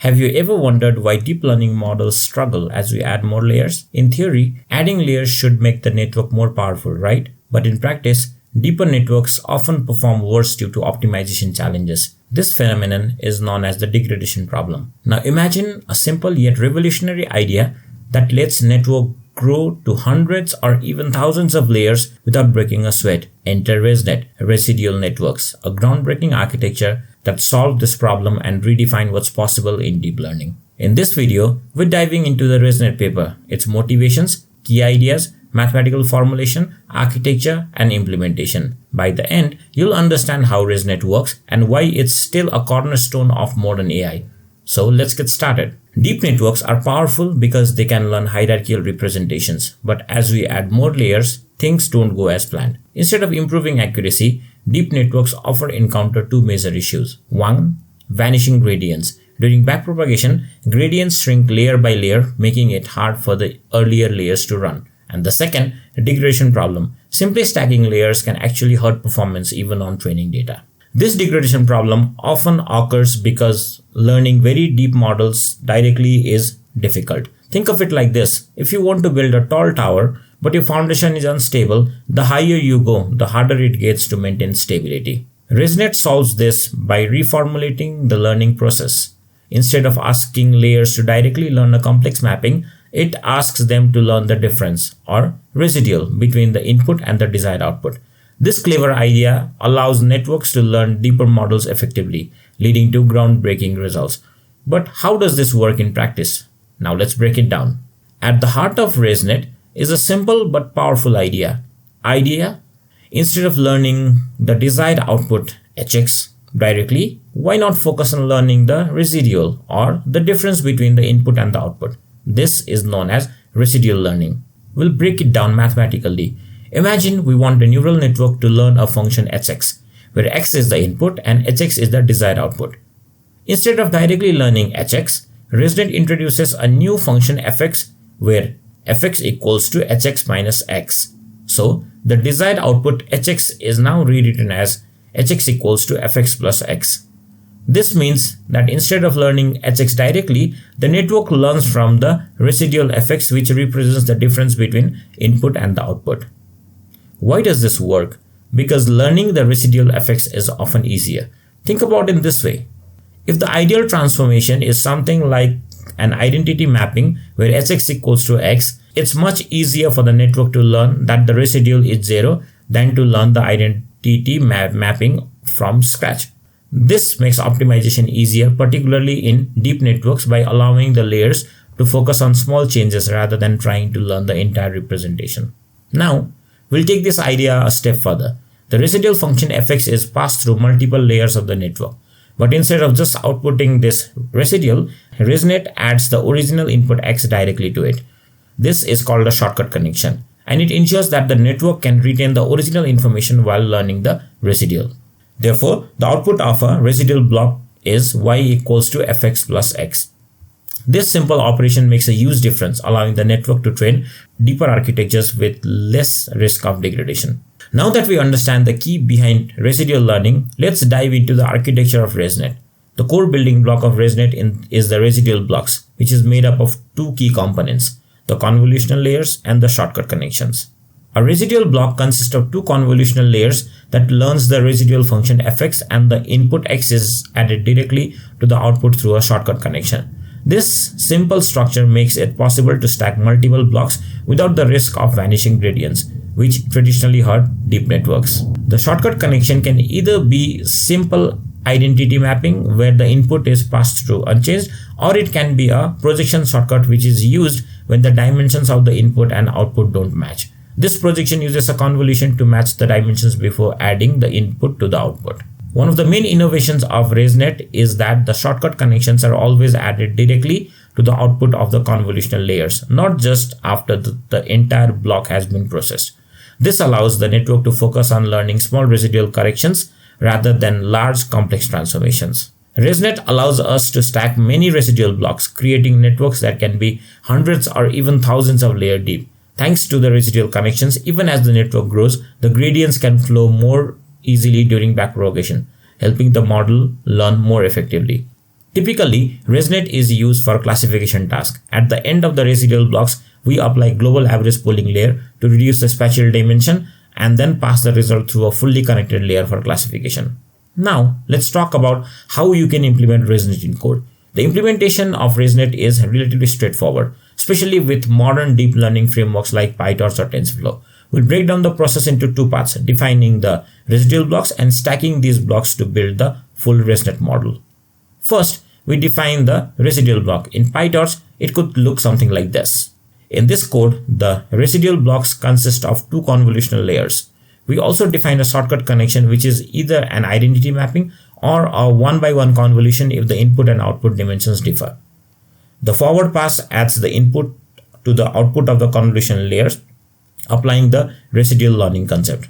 Have you ever wondered why deep learning models struggle as we add more layers? In theory, adding layers should make the network more powerful, right? But in practice, deeper networks often perform worse due to optimization challenges. This phenomenon is known as the degradation problem. Now imagine a simple yet revolutionary idea that lets network grow to hundreds or even thousands of layers without breaking a sweat. Enter ResNet, Residual Networks, a groundbreaking architecture that solved this problem and redefined what's possible in deep learning. In this video, we're diving into the ResNet paper, its motivations, key ideas, mathematical formulation, architecture, and implementation. By the end, you'll understand how ResNet works and why it's still a cornerstone of modern AI. So let's get started. Deep networks are powerful because they can learn hierarchical representations, but as we add more layers, things don't go as planned. Instead of improving accuracy, deep networks often encounter two major issues. One, vanishing gradients. During backpropagation, gradients shrink layer by layer, making it hard for the earlier layers to run. And the second, the degradation problem. Simply stacking layers can actually hurt performance even on training data. This degradation problem often occurs because learning very deep models directly is difficult. Think of it like this. If you want to build a tall tower, but your foundation is unstable, the higher you go, the harder it gets to maintain stability. ResNet solves this by reformulating the learning process. Instead of asking layers to directly learn a complex mapping, it asks them to learn the difference, or residual, between the input and the desired output. This clever idea allows networks to learn deeper models effectively, leading to groundbreaking results. But how does this work in practice? Now let's break it down. At the heart of ResNet is a simple but powerful idea. Instead of learning the desired output hx directly, why not focus on learning the residual, or the difference between the input and the output? This is known as residual learning. We'll break it down mathematically. Imagine we want a neural network to learn a function hx, where x is the input and hx is the desired output. Instead of directly learning hx, ResNet introduces a new function fx, where fx equals to hx minus x. So the desired output hx is now rewritten as hx equals to fx plus x. This means that instead of learning hx directly, the network learns from the residual fx, which represents the difference between input and the output. Why does this work? Because learning the residual fx is often easier. Think about it this way. If the ideal transformation is something like an identity mapping where hx equals to x, it's much easier for the network to learn that the residual is 0 than to learn the identity mapping from scratch. This makes optimization easier, particularly in deep networks, by allowing the layers to focus on small changes rather than trying to learn the entire representation. Now, we'll take this idea a step further. The residual function fx is passed through multiple layers of the network. But instead of just outputting this residual, ResNet adds the original input x directly to it. This is called a shortcut connection, and it ensures that the network can retain the original information while learning the residual. Therefore, the output of a residual block is y equals to fx plus x. This simple operation makes a huge difference, allowing the network to train deeper architectures with less risk of degradation. Now that we understand the key behind residual learning, let's dive into the architecture of ResNet. The core building block of ResNet is the residual blocks, which is made up of two key components, the convolutional layers and the shortcut connections. A residual block consists of two convolutional layers that learns the residual function fx, and the input x is added directly to the output through a shortcut connection. This simple structure makes it possible to stack multiple blocks without the risk of vanishing gradients, which traditionally hurt deep networks. The shortcut connection can either be simple identity mapping, where the input is passed through unchanged, or it can be a projection shortcut, which is used when the dimensions of the input and output don't match. This projection uses a convolution to match the dimensions before adding the input to the output. One of the main innovations of ResNet is that the shortcut connections are always added directly to the output of the convolutional layers, not just after the entire block has been processed. This allows the network to focus on learning small residual corrections rather than large complex transformations. ResNet allows us to stack many residual blocks, creating networks that can be hundreds or even thousands of layers deep. Thanks to the residual connections, even as the network grows, the gradients can flow more easily during backpropagation, helping the model learn more effectively. Typically, ResNet is used for classification tasks. At the end of the residual blocks, we apply global average pooling layer to reduce the spatial dimension and then pass the result through a fully connected layer for classification. Now, let's talk about how you can implement ResNet in code. The implementation of ResNet is relatively straightforward, especially with modern deep learning frameworks like PyTorch or TensorFlow. We'll break down the process into two parts, defining the residual blocks and stacking these blocks to build the full ResNet model. First, we define the residual block. In PyTorch, it could look something like this. In this code, the residual blocks consist of two convolutional layers. We also define a shortcut connection, which is either an identity mapping or a one-by-one convolution if the input and output dimensions differ. The forward pass adds the input to the output of the convolution layers, applying the residual learning concept.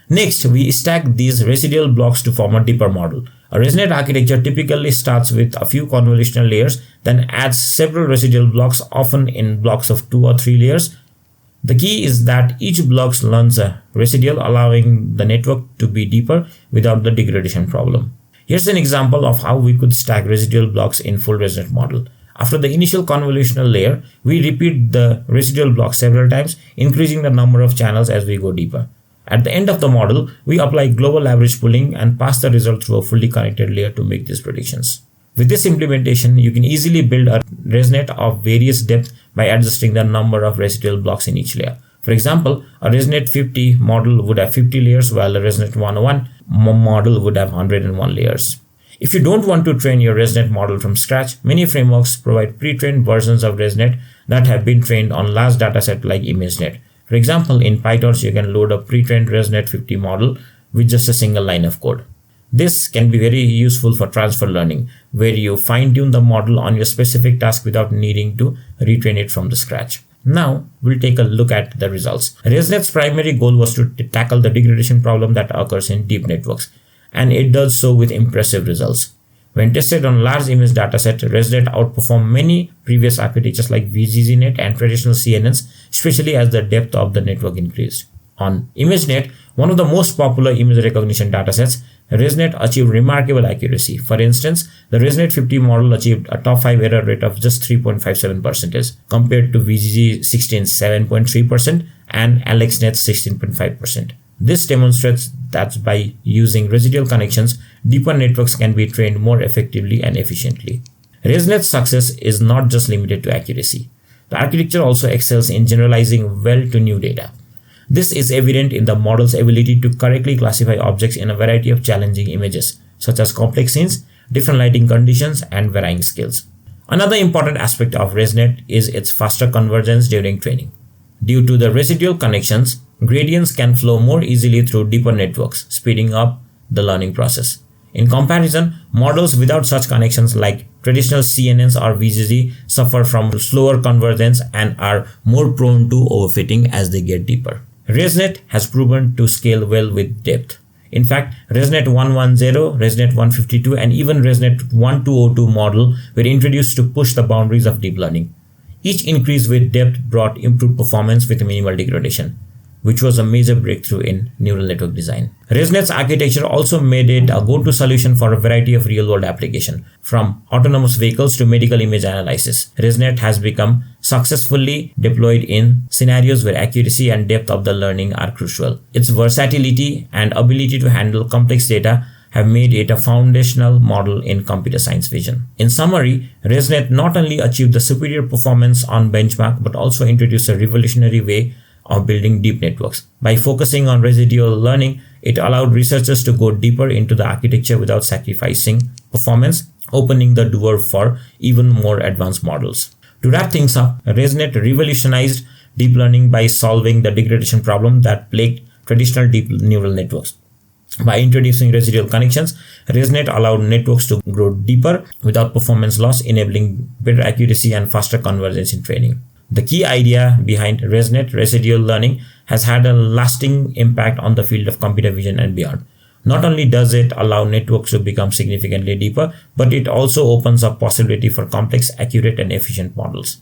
Next, we stack these residual blocks to form a deeper model. A ResNet architecture typically starts with a few convolutional layers, then adds several residual blocks, often in blocks of 2 or 3 layers. The key is that each block learns a residual, allowing the network to be deeper without the degradation problem. Here's an example of how we could stack residual blocks in full ResNet model. After the initial convolutional layer, we repeat the residual block several times, increasing the number of channels as we go deeper. At the end of the model, we apply global average pooling and pass the result through a fully connected layer to make these predictions. With this implementation, you can easily build a ResNet of various depth by adjusting the number of residual blocks in each layer. For example, a ResNet 50 model would have 50 layers, while a ResNet 101 model would have 101 layers. If you don't want to train your ResNet model from scratch, many frameworks provide pre-trained versions of ResNet that have been trained on large dataset like ImageNet. For example, in PyTorch, you can load a pre-trained ResNet 50 model with just a single line of code. This can be very useful for transfer learning, where you fine-tune the model on your specific task without needing to retrain it from the scratch. Now, we'll take a look at the results. ResNet's primary goal was to tackle the degradation problem that occurs in deep networks, and it does so with impressive results. When tested on large image dataset, ResNet outperformed many previous architectures like VGGNet and traditional CNNs, especially as the depth of the network increased. On ImageNet, one of the most popular image recognition datasets, ResNet achieved remarkable accuracy. For instance, the ResNet 50 model achieved a top 5 error rate of just 3.57% compared to VGG 16's 7.3% and AlexNet's 16.5%. This demonstrates that by using residual connections, deeper networks can be trained more effectively and efficiently. ResNet's success is not just limited to accuracy. The architecture also excels in generalizing well to new data. This is evident in the model's ability to correctly classify objects in a variety of challenging images, such as complex scenes, different lighting conditions, and varying scales. Another important aspect of ResNet is its faster convergence during training. Due to the residual connections, gradients can flow more easily through deeper networks, speeding up the learning process. In comparison, models without such connections like traditional CNNs or VGG suffer from slower convergence and are more prone to overfitting as they get deeper. ResNet has proven to scale well with depth. In fact, ResNet 110, ResNet 152, and even ResNet 1202 model were introduced to push the boundaries of deep learning. Each increase with depth brought improved performance with minimal degradation, which was a major breakthrough in neural network design. ResNet's architecture also made it a go-to solution for a variety of real-world applications, from autonomous vehicles to medical image analysis. ResNet has become successfully deployed in scenarios where accuracy and depth of the learning are crucial. Its versatility and ability to handle complex data have made it a foundational model in computer science vision. In summary, ResNet not only achieved the superior performance on benchmark, but also introduced a revolutionary way of building deep networks. By focusing on residual learning, it allowed researchers to go deeper into the architecture without sacrificing performance, opening the door for even more advanced models. To wrap things up, ResNet revolutionized deep learning by solving the degradation problem that plagued traditional deep neural networks. By introducing residual connections, ResNet allowed networks to grow deeper without performance loss, enabling better accuracy and faster convergence in training. The key idea behind ResNet, residual learning, has had a lasting impact on the field of computer vision and beyond. Not only does it allow networks to become significantly deeper, but it also opens up possibility for complex, accurate, and efficient models.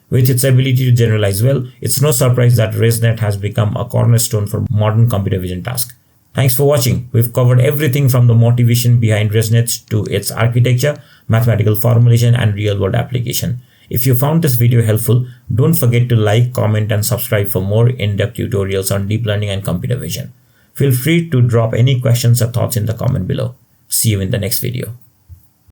With its ability to generalize well, it's no surprise that ResNet has become a cornerstone for modern computer vision tasks. Thanks for watching. We've covered everything from the motivation behind ResNet to its architecture, mathematical formulation, and real-world application. If you found this video helpful, don't forget to like, comment, and subscribe for more in-depth tutorials on deep learning and computer vision. Feel free to drop any questions or thoughts in the comment below. See you in the next video.